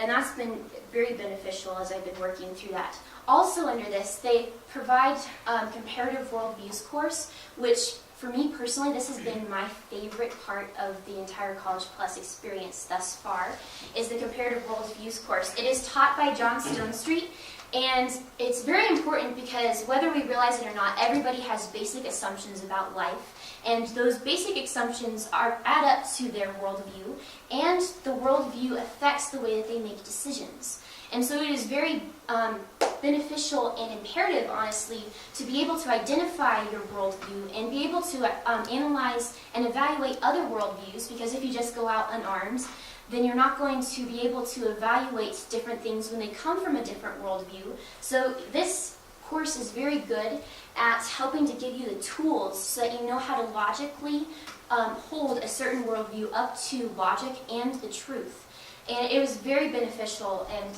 And that's been very beneficial as I've been working through that. Also under this, they provide comparative worldviews course, which for me personally, this has been my favorite part of the entire College Plus experience thus far, is the comparative worldviews course. It is taught by John Stonestreet, and it's very important because whether we realize it or not, everybody has basic assumptions about life, and those basic assumptions add up to their worldview, and the worldview affects the way that they make decisions. And so it is very beneficial and imperative, honestly, to be able to identify your worldview and be able to analyze and evaluate other worldviews, because if you just go out unarmed, then you're not going to be able to evaluate different things when they come from a different worldview. So this course is very good at helping to give you the tools so that you know how to logically hold a certain worldview up to logic and the truth. And it was very beneficial, and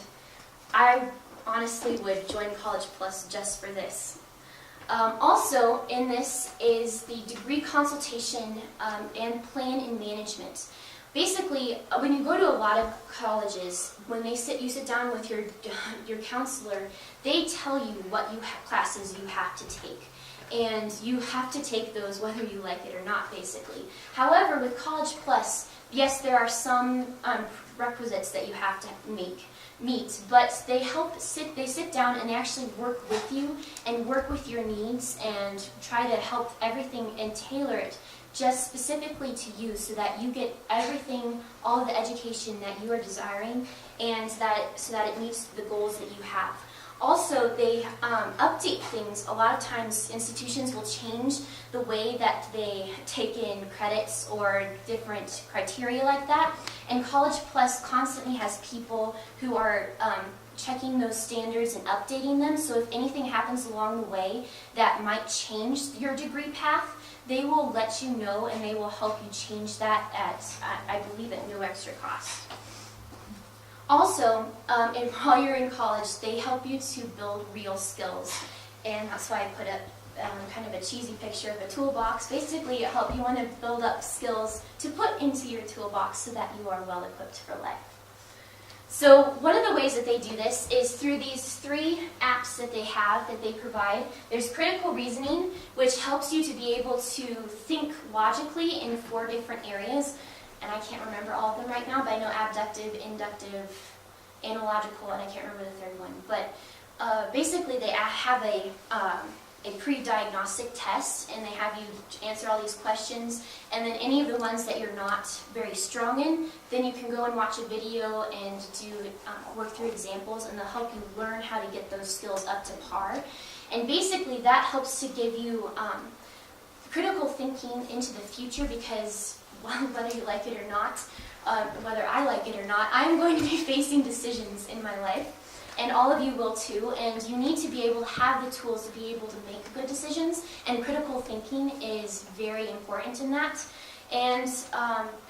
I honestly would join College Plus just for this. Also in this is the degree consultation and plan in management. Basically, when you go to a lot of colleges, when you sit down with your counselor, they tell you what classes you have to take. And you have to take those whether you like it or not, basically. However, with College Plus, yes, there are some requisites that you have to meet, but they sit down and actually work with you and work with your needs and try to help everything and tailor it just specifically to you so that you get everything, all of the education that you are desiring, and so that it meets the goals that you have. Also, they update things. A lot of times institutions will change the way that they take in credits or different criteria like that, and College Plus constantly has people who are checking those standards and updating them, so if anything happens along the way that might change your degree path, they will let you know and they will help you change that at, I believe, at no extra cost. Also, while you're in college, they help you to build real skills, and that's why I put up kind of a cheesy picture of a toolbox. Basically, you want to build up skills to put into your toolbox so that you are well equipped for life. So one of the ways that they do this is through these 3 apps that they provide. There's critical reasoning, which helps you to be able to think logically in 4 different areas. And I can't remember all of them right now, but I know abductive, inductive, analogical, and I can't remember the 3rd one. But basically they have a pre-diagnostic test, and they have you answer all these questions, and then any of the ones that you're not very strong in, then you can go and watch a video and work through examples, and they'll help you learn how to get those skills up to par. And basically that helps to give you critical thinking into the future, because whether you like it or not, whether I like it or not, I'm going to be facing decisions in my life. And all of you will too, and you need to be able to have the tools to be able to make good decisions, and critical thinking is very important in that. And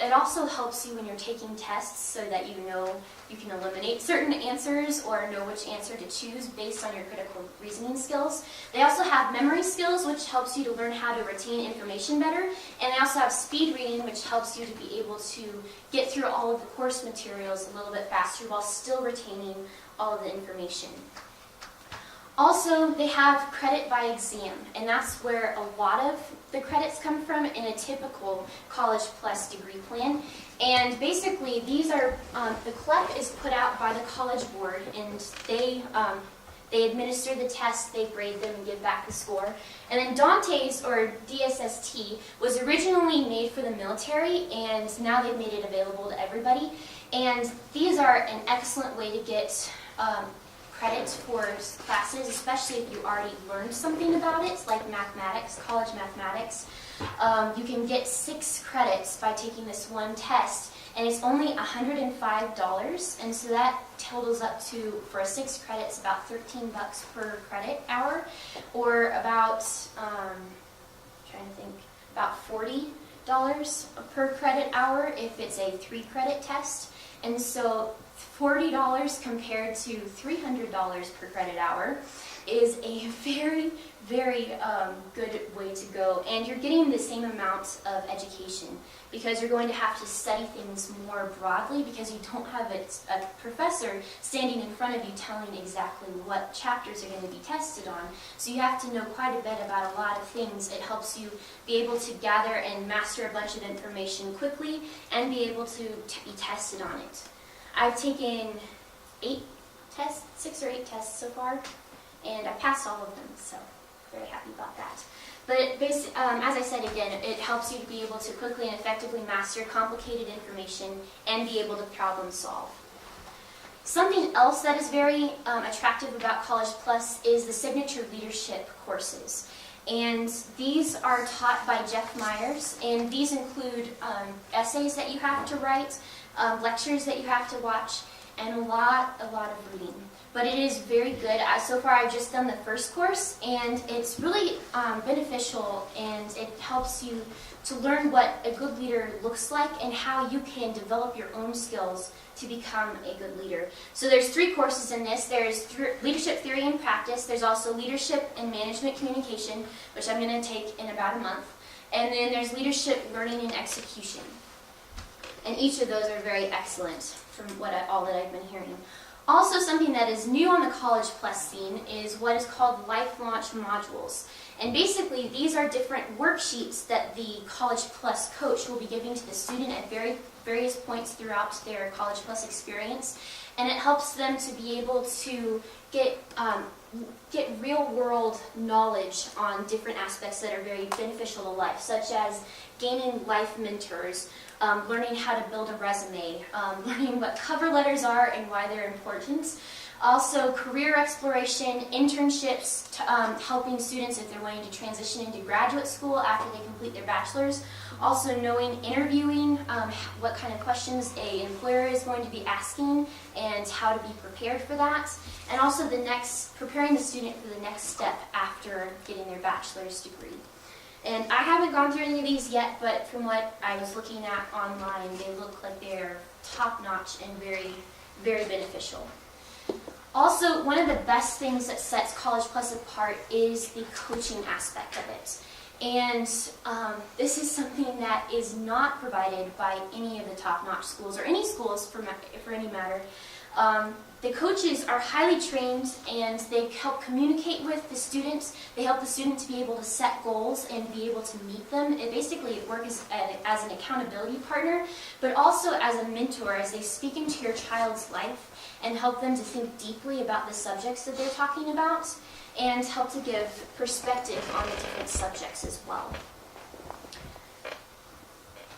it also helps you when you're taking tests so that you know you can eliminate certain answers or know which answer to choose based on your critical reasoning skills. They also have memory skills, which helps you to learn how to retain information better. And they also have speed reading, which helps you to be able to get through all of the course materials a little bit faster while still retaining all of the information. Also, they have credit by exam, and that's where a lot of the credits come from in a typical College Plus degree plan. And basically, these are, the CLEP is put out by the College Board, and they administer the test, they grade them, and give back the score. And then Dante's, or DSST, was originally made for the military, and now they've made it available to everybody. And these are an excellent way to get credit for classes, especially if you already learned something about it, like mathematics, college mathematics. You can get 6 credits by taking this one test, and it's only $105, and so that totals up to, for 6 credits, about $13 per credit hour, or about, about $40 per credit hour if it's a 3-credit test. And so $40 compared to $300 per credit hour is a very, very good way to go. And you're getting the same amount of education because you're going to have to study things more broadly because you don't have a professor standing in front of you telling exactly what chapters are going to be tested on. So you have to know quite a bit about a lot of things. It helps you be able to gather and master a bunch of information quickly and be able to be tested on it. I've taken 6 or 8 tests so far, and I passed all of them, so very happy about that. But as I said again, it helps you to be able to quickly and effectively master complicated information and be able to problem solve. Something else that is very attractive about College Plus is the signature leadership courses. And these are taught by Jeff Myers, and these include essays that you have to write, lectures that you have to watch, and a lot of reading. But it is very good. So far I've just done the first course, and it's really beneficial, and it helps you to learn what a good leader looks like and how you can develop your own skills to become a good leader. So there's 3 courses in this. There's Leadership Theory and Practice. There's also Leadership and Management Communication, which I'm going to take in about a month. And then there's Leadership Learning and Execution. And each of those are very excellent from all that I've been hearing. Also, something that is new on the College Plus scene is what is called Life Launch Modules. And basically, these are different worksheets that the College Plus coach will be giving to the student at various points throughout their College Plus experience. And it helps them to be able to get real-world knowledge on different aspects that are very beneficial to life, such as gaining life mentors, learning how to build a resume, learning what cover letters are and why they're important. Also, career exploration, internships, helping students if they're wanting to transition into graduate school after they complete their bachelor's. Also knowing interviewing, what kind of questions an employer is going to be asking and how to be prepared for that. And also preparing the student for the next step after getting their bachelor's degree. And I haven't gone through any of these yet, but from what I was looking at online, they look like they're top-notch and very, very beneficial. Also, one of the best things that sets College Plus apart is the coaching aspect of it. And this is something that is not provided by any of the top-notch schools, or any schools for any matter. The coaches are highly trained, and they help communicate with the students. They help the student to be able to set goals and be able to meet them. It basically works as an accountability partner, but also as a mentor as they speak into your child's life and help them to think deeply about the subjects that they're talking about, and help to give perspective on the different subjects as well.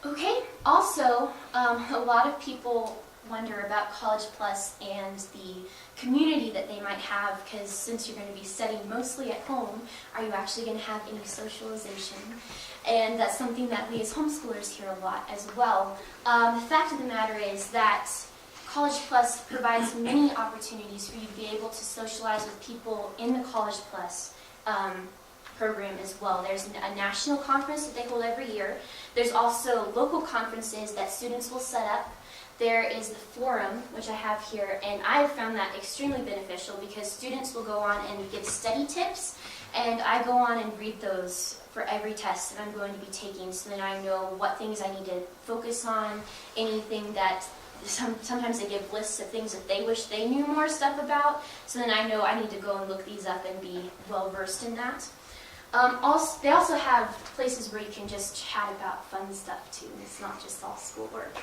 Okay, also, a lot of people wonder about College Plus and the community that they might have, because since you're going to be studying mostly at home, are you actually going to have any socialization? And that's something that we as homeschoolers hear a lot as well. The fact of the matter is that College Plus provides many opportunities for you to be able to socialize with people in the College Plus program as well. There's a national conference that they hold every year. There's also local conferences that students will set up. There is the forum, which I have here, and I have found that extremely beneficial because students will go on and give study tips, and I go on and read those for every test that I'm going to be taking, so that I know what things I need to focus on, anything that sometimes they give lists of things that they wish they knew more stuff about, so then I know I need to go and look these up and be well versed in that. They also have places where you can just chat about fun stuff too. It's not just all schoolwork.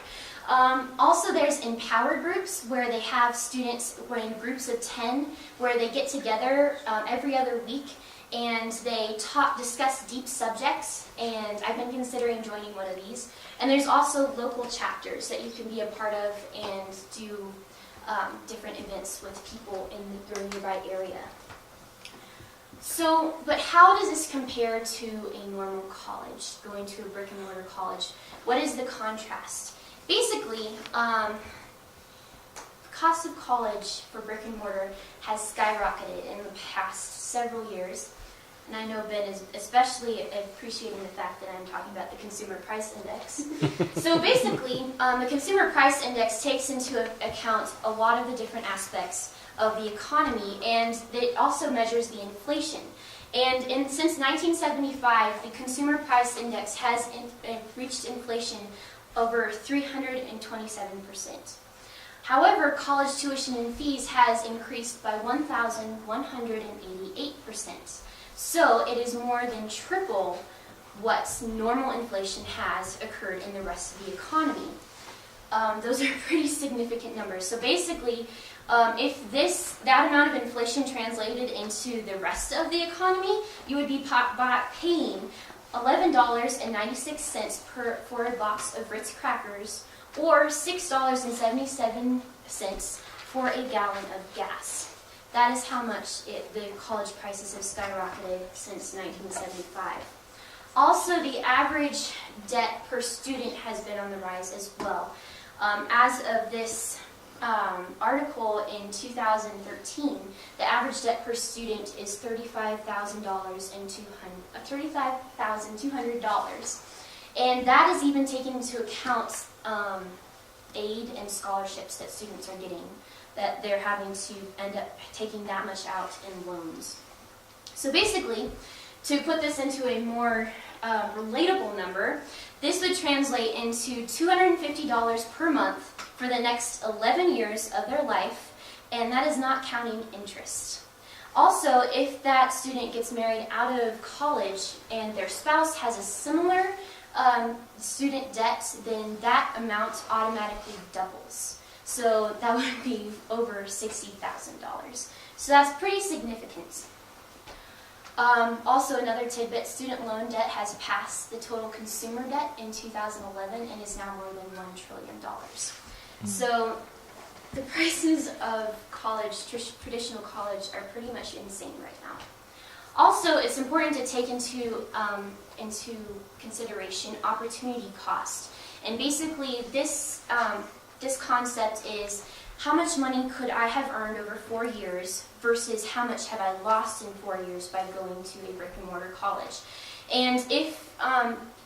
Also, there's empower groups where they have students in groups of 10 where they get together every other week and they discuss deep subjects, and I've been considering joining one of these. And there's also local chapters that you can be a part of and do different events with people in your nearby area. So, but how does this compare to a normal college, going to a brick-and-mortar college? What is the contrast? Basically, the cost of college for brick-and-mortar has skyrocketed in the past several years. and I know Ben is especially appreciating the fact that I'm talking about the Consumer Price Index. So basically, the Consumer Price Index takes into account a lot of the different aspects of the economy, and it also measures the inflation. And since 1975, the Consumer Price Index has reached inflation over 327%. However, college tuition and fees has increased by 1,188%. So it is more than triple what normal inflation has occurred in the rest of the economy. Those are pretty significant numbers. So basically, if that amount of inflation translated into the rest of the economy, you would be paying $11.96 for a box of Ritz crackers, or $6.77 for a gallon of gas. That is how much the college prices have skyrocketed since 1975. Also, the average debt per student has been on the rise as well. As of this article in 2013, the average debt per student is $35,200, and that is even taking into account aid and scholarships that students are getting, that they're having to end up taking that much out in loans. So basically, to put this into a more relatable number, this would translate into $250 per month for the next 11 years of their life, and that is not counting interest. Also, if that student gets married out of college and their spouse has a similar student debt, then that amount automatically doubles. So that would be over $60,000. So that's pretty significant. Also, another tidbit, student loan debt has passed the total consumer debt in 2011 and is now more than $1 trillion. So the prices of college, traditional college, are pretty much insane right now. Also, it's important to take into consideration opportunity cost. And basically, this concept is, how much money could I have earned over 4 years versus how much have I lost in 4 years by going to a brick and mortar college? And if,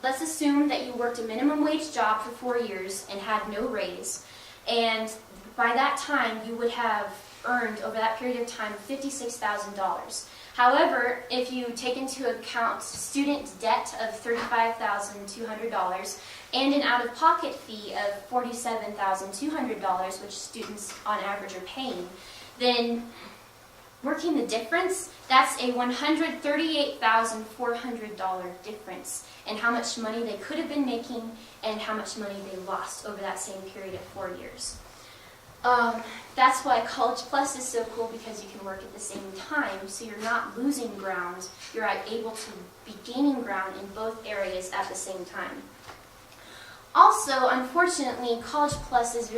let's assume that you worked a minimum wage job for 4 years and had no raise, and by that time you would have earned over that period of time $56,000. However, if you take into account student debt of $35,200 and an out-of-pocket fee of $47,200, which students on average are paying, then working the difference, that's a $138,400 difference in how much money they could have been making and how much money they lost over that same period of 4 years. That's why College Plus is so cool, because you can work at the same time, so you're not losing ground, you're able to be gaining ground in both areas at the same time. Also, unfortunately, College Plus is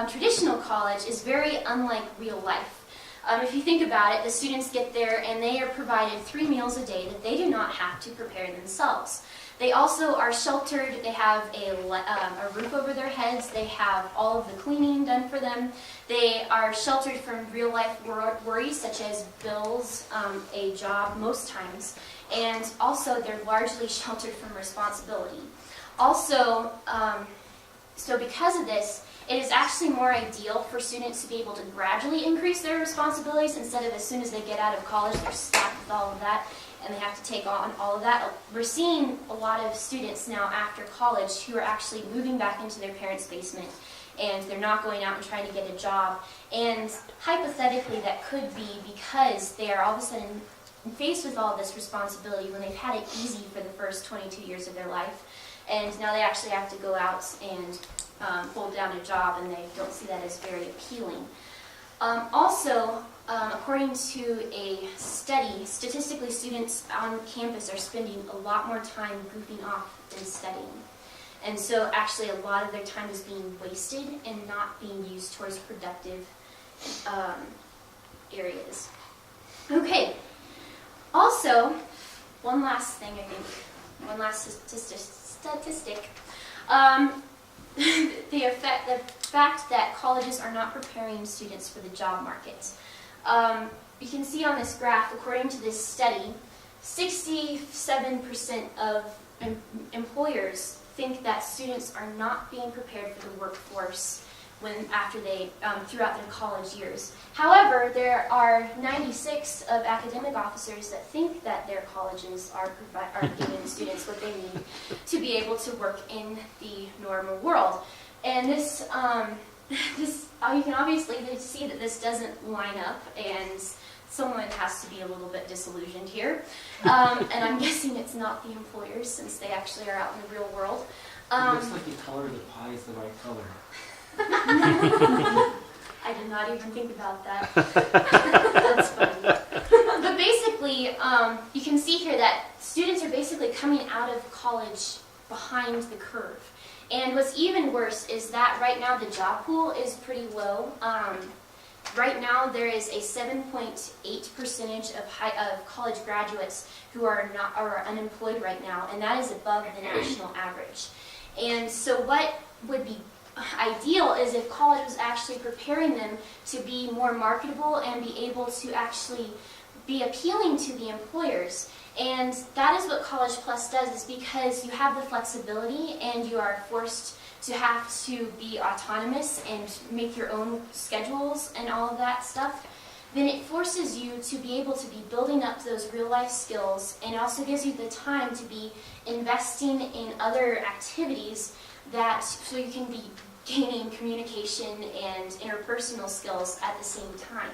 traditional college is very unlike real life. If you think about it, the students get there and they are provided 3 meals a day that they do not have to prepare themselves. They also are sheltered, they have a roof over their heads, they have all of the cleaning done for them, they are sheltered from real life worries such as bills, a job most times, and also they're largely sheltered from responsibility. Also, so because of this, it is actually more ideal for students to be able to gradually increase their responsibilities instead of as soon as they get out of college they're slapped with all of that and they have to take on all of that. We're seeing a lot of students now after college who are actually moving back into their parents' basement, and they're not going out and trying to get a job. And hypothetically, that could be because they are all of a sudden faced with all this responsibility when they've had it easy for the first 22 years of their life, and now they actually have to go out and hold down a job, and they don't see that as very appealing. According to a study, statistically students on campus are spending a lot more time goofing off than studying. And so actually a lot of their time is being wasted and not being used towards productive areas. Okay, also, one last thing I think, one last statistic. The fact that colleges are not preparing students for the job market. you can see on this graph, according to this study, 67% of employers think that students are not being prepared for the workforce throughout their college years. However, there are 96 of academic officers that think that their colleges are giving students what they need to be able to work in the normal world. And this, you can obviously see that this doesn't line up, and someone has to be a little bit disillusioned here. And I'm guessing it's not the employers, since they actually are out in the real world. It looks like you colored the pies the right color. I did not even think about that. That's funny. But basically, you can see here that students are basically coming out of college behind the curve. And what's even worse is that right now the job pool is pretty low. Right now there is a 7.8% of college graduates who are unemployed right now, and that is above the national average. And so what would be ideal is if college was actually preparing them to be more marketable and be able to actually be appealing to the employers. And that is what College Plus does, is because you have the flexibility and you are forced to have to be autonomous and make your own schedules and all of that stuff, then it forces you to be able to be building up those real life skills, and also gives you the time to be investing in other activities so you can be gaining communication and interpersonal skills at the same time.